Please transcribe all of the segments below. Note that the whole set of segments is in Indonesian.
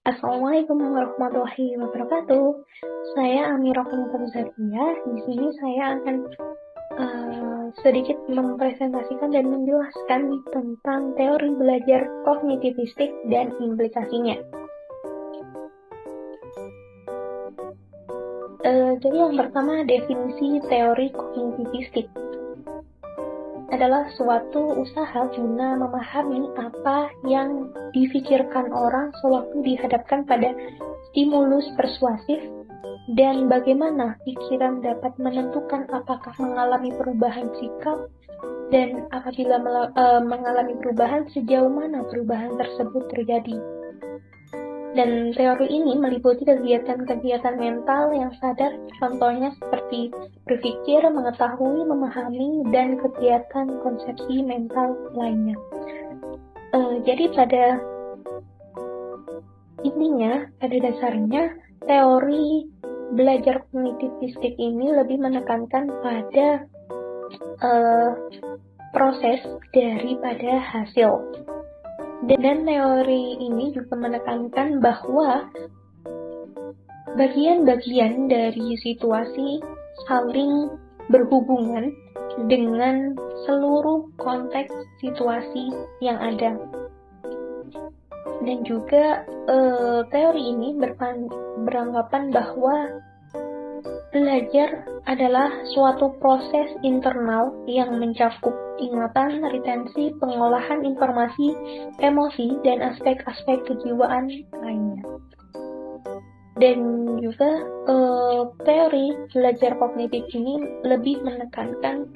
Assalamualaikum warahmatullahi wabarakatuh. Saya Amira Qanita Zakia. Di sini saya akan sedikit mempresentasikan dan menjelaskan tentang teori belajar kognitivistik dan implikasinya. Jadi yang pertama, definisi teori kognitivistik adalah suatu usaha guna memahami apa yang difikirkan orang sewaktu dihadapkan pada stimulus persuasif dan bagaimana pikiran dapat menentukan apakah mengalami perubahan sikap dan apabila mengalami perubahan, sejauh mana perubahan tersebut terjadi. Dan teori ini meliputi kegiatan-kegiatan mental yang sadar, contohnya seperti berpikir, mengetahui, memahami, dan kegiatan konsepsi mental lainnya. Jadi pada intinya, pada dasarnya, teori belajar kognitivistik ini lebih menekankan pada proses daripada hasil. Dan teori ini juga menekankan bahwa bagian-bagian dari situasi saling berhubungan dengan seluruh konteks situasi yang ada. Dan juga teori ini beranggapan bahwa belajar adalah suatu proses internal yang mencakup ingatan, retensi, pengolahan informasi, emosi, dan aspek-aspek kejiwaan lainnya. Dan juga teori belajar kognitif ini lebih menekankan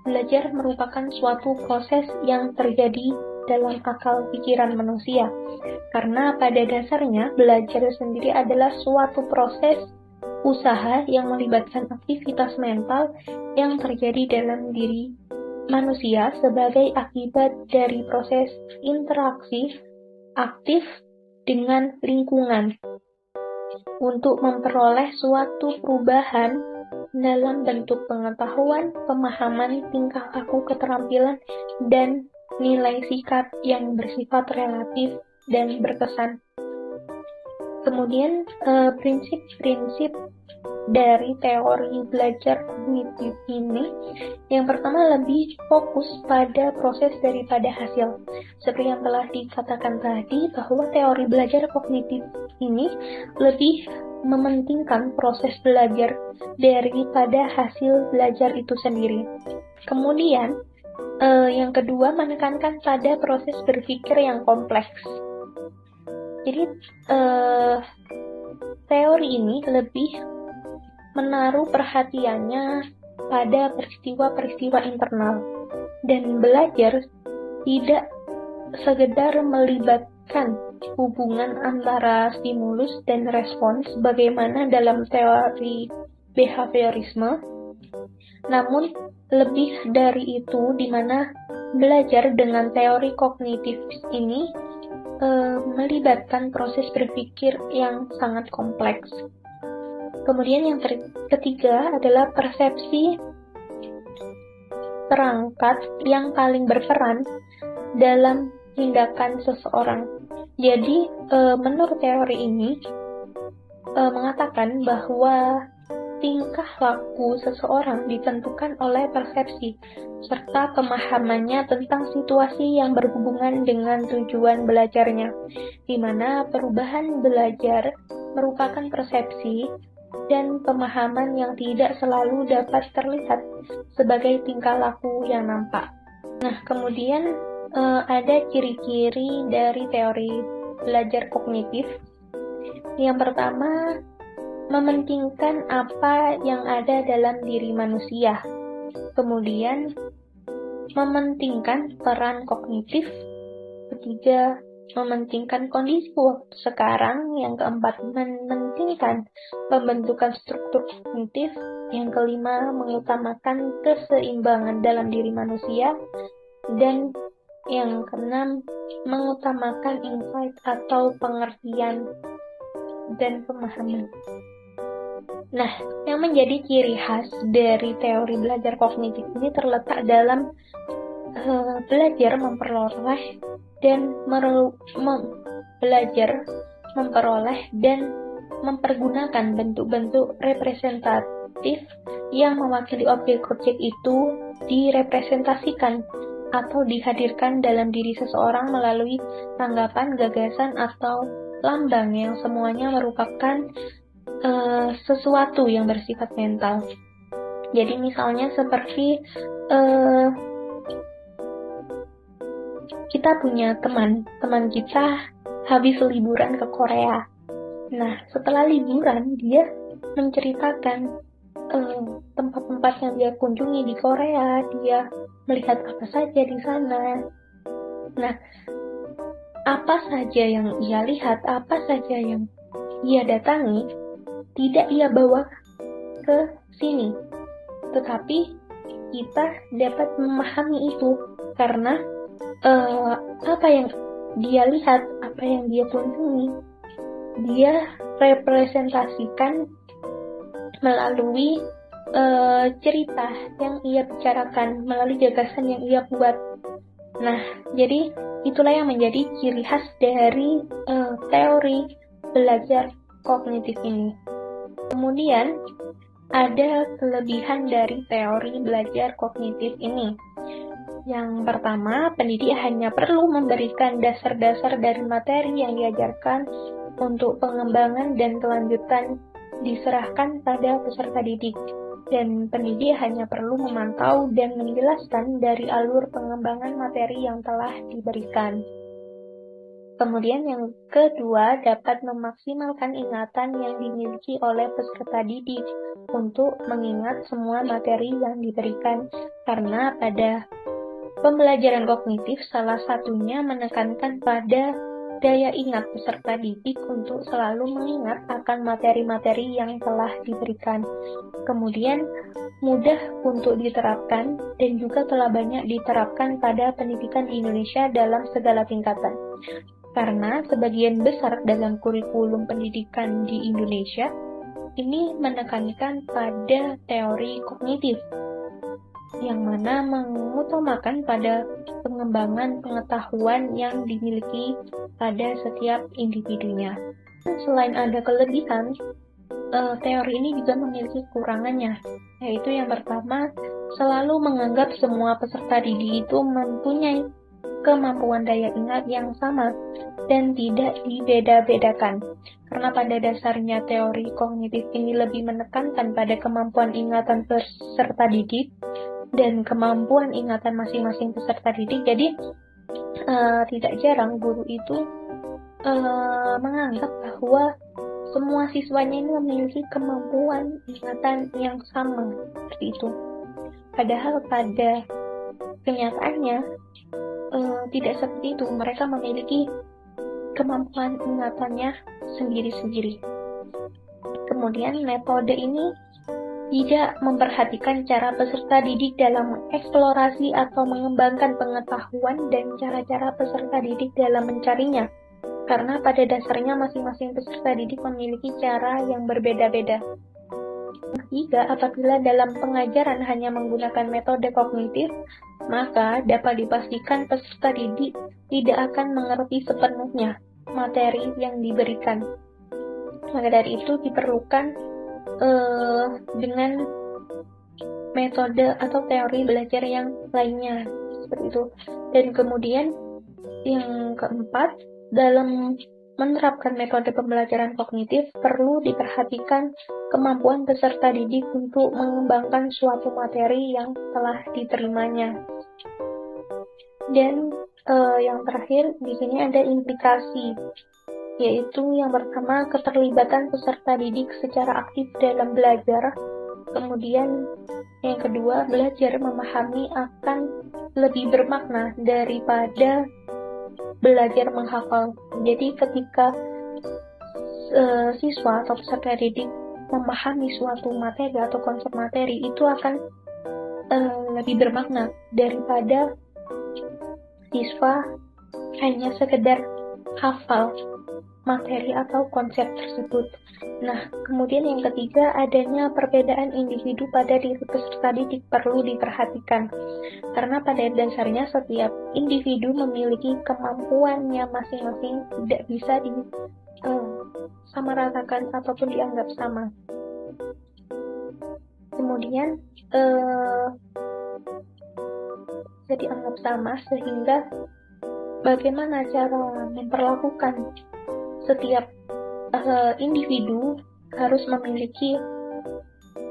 belajar merupakan suatu proses yang terjadi dalam akal pikiran manusia. Karena pada dasarnya belajar sendiri adalah suatu proses usaha yang melibatkan aktivitas mental yang terjadi dalam diri manusia sebagai akibat dari proses interaksi aktif dengan lingkungan untuk memperoleh suatu perubahan dalam bentuk pengetahuan, pemahaman, tingkah laku, keterampilan, dan nilai sikap yang bersifat relatif dan berkesan. Kemudian prinsip-prinsip dari teori belajar kognitif ini, yang pertama lebih fokus pada proses daripada hasil. Seperti yang telah dikatakan tadi, bahwa teori belajar kognitif ini lebih mementingkan proses belajar daripada hasil belajar itu sendiri. Kemudian yang kedua menekankan pada proses berpikir yang kompleks. Jadi teori ini lebih menaruh perhatiannya pada peristiwa-peristiwa internal dan belajar tidak sekedar melibatkan hubungan antara stimulus dan respons bagaimana dalam teori behaviorisme, namun lebih dari itu di mana belajar dengan teori kognitif ini melibatkan proses berpikir yang sangat kompleks. Kemudian yang ketiga adalah persepsi perangkat yang paling berperan dalam tindakan seseorang. Jadi menurut teori ini mengatakan bahwa tingkah laku seseorang ditentukan oleh persepsi serta pemahamannya tentang situasi yang berhubungan dengan tujuan belajarnya, di mana perubahan belajar merupakan persepsi dan pemahaman yang tidak selalu dapat terlihat sebagai tingkah laku yang nampak. Nah, kemudian ada ciri-ciri dari teori belajar kognitif. Yang pertama, mementingkan apa yang ada dalam diri manusia. Kemudian, mementingkan peran kognitif. Ketiga, mementingkan kondisi waktu sekarang. Yang keempat, mementingkan pembentukan struktur kognitif. Yang kelima, mengutamakan keseimbangan dalam diri manusia. Dan yang keenam, mengutamakan insight atau pengertian dan pemahaman. Nah, yang menjadi ciri khas dari teori belajar kognitif ini terletak dalam belajar memperoleh dan belajar memperoleh dan mempergunakan bentuk-bentuk representatif yang mewakili objek-objek itu direpresentasikan atau dihadirkan dalam diri seseorang melalui tanggapan, gagasan, atau lambang yang semuanya merupakan sesuatu yang bersifat mental. Jadi misalnya seperti kita punya teman kita habis liburan ke Korea. Nah, setelah liburan dia menceritakan tempat-tempat yang dia kunjungi di Korea, dia melihat apa saja di sana. Nah, apa saja yang ia lihat, apa saja yang ia datangi, tidak ia bawa ke sini. Tetapi kita dapat memahami itu karena apa yang dia lihat, apa yang dia kunjungi, dia representasikan melalui cerita yang ia bicarakan, melalui gagasan yang ia buat. Nah, jadi itulah yang menjadi ciri khas dari teori belajar kognitif ini. Kemudian, ada kelebihan dari teori belajar kognitif ini. Yang pertama, pendidik hanya perlu memberikan dasar-dasar dari materi yang diajarkan untuk pengembangan dan kelanjutan diserahkan pada peserta didik. Dan pendidik hanya perlu memantau dan menjelaskan dari alur pengembangan materi yang telah diberikan. Kemudian yang kedua, dapat memaksimalkan ingatan yang dimiliki oleh peserta didik untuk mengingat semua materi yang diberikan. Karena pada pembelajaran kognitif salah satunya menekankan pada daya ingat peserta didik untuk selalu mengingat akan materi-materi yang telah diberikan. Kemudian mudah untuk diterapkan dan juga telah banyak diterapkan pada pendidikan di Indonesia dalam segala tingkatan. Karena sebagian besar dalam kurikulum pendidikan di Indonesia ini menekankan pada teori kognitif, yang mana mengutamakan pada pengembangan pengetahuan yang dimiliki pada setiap individunya. Selain ada kelebihan, teori ini juga memiliki kekurangannya, yaitu yang pertama, selalu menganggap semua peserta didik itu mempunyai kemampuan daya ingat yang sama dan tidak dibeda-bedakan. Karena pada dasarnya teori kognitif ini lebih menekankan pada kemampuan ingatan peserta didik dan kemampuan ingatan masing-masing peserta didik. Jadi tidak jarang guru itu menganggap bahwa semua siswanya ini memiliki kemampuan ingatan yang sama seperti itu. Padahal pada kenyataannya tidak seperti itu. Mereka memiliki kemampuan ingatannya sendiri-sendiri. Kemudian metode ini tidak memperhatikan cara peserta didik dalam mengeksplorasi atau mengembangkan pengetahuan dan cara-cara peserta didik dalam mencarinya. Karena pada dasarnya masing-masing peserta didik memiliki cara yang berbeda-beda. Ketiga, apabila dalam pengajaran hanya menggunakan metode kognitif, maka dapat dipastikan peserta didik tidak akan mengerti sepenuhnya materi yang diberikan. Maka dari itu diperlukan dengan metode atau teori belajar yang lainnya seperti itu. Dan kemudian yang keempat, dalam menerapkan metode pembelajaran kognitif perlu diperhatikan kemampuan peserta didik untuk mengembangkan suatu materi yang telah diterimanya. Dan yang terakhir di sini ada implikasi, yaitu yang pertama keterlibatan peserta didik secara aktif dalam belajar. Kemudian yang kedua, belajar memahami akan lebih bermakna daripada belajar menghafal. Jadi ketika siswa atau peserta didik memahami suatu materi atau konsep materi, itu akan lebih bermakna daripada siswa hanya sekedar hafal materi atau konsep tersebut. Nah, kemudian yang ketiga, adanya perbedaan individu pada diri peserta didik perlu diperhatikan. Karena pada dasarnya setiap individu memiliki kemampuannya masing-masing, tidak bisa disamaratakan ataupun dianggap sama. Kemudian bisa dianggap sama sehingga bagaimana cara memperlakukan setiap individu harus memiliki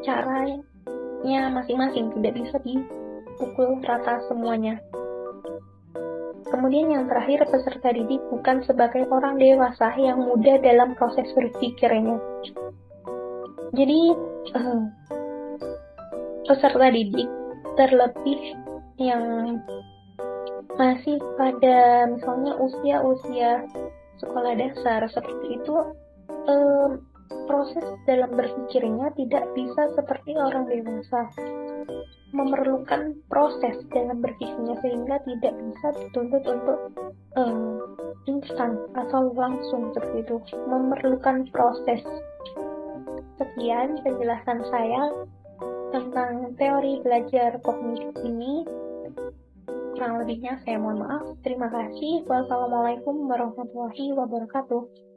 caranya masing-masing, tidak bisa dipukul rata semuanya. Kemudian yang terakhir, peserta didik bukan sebagai orang dewasa yang muda dalam proses berpikirnya. Jadi peserta didik terlebih yang masih pada misalnya usia sekolah dasar seperti itu, proses dalam berpikirnya tidak bisa seperti orang dewasa, memerlukan proses dalam berpikirnya sehingga tidak bisa dituntut untuk instan atau langsung seperti itu, memerlukan proses. Sekian penjelasan saya tentang teori belajar kognitif ini. Kurang lebihnya saya mohon maaf. Terima kasih. Wassalamualaikum warahmatullahi wabarakatuh.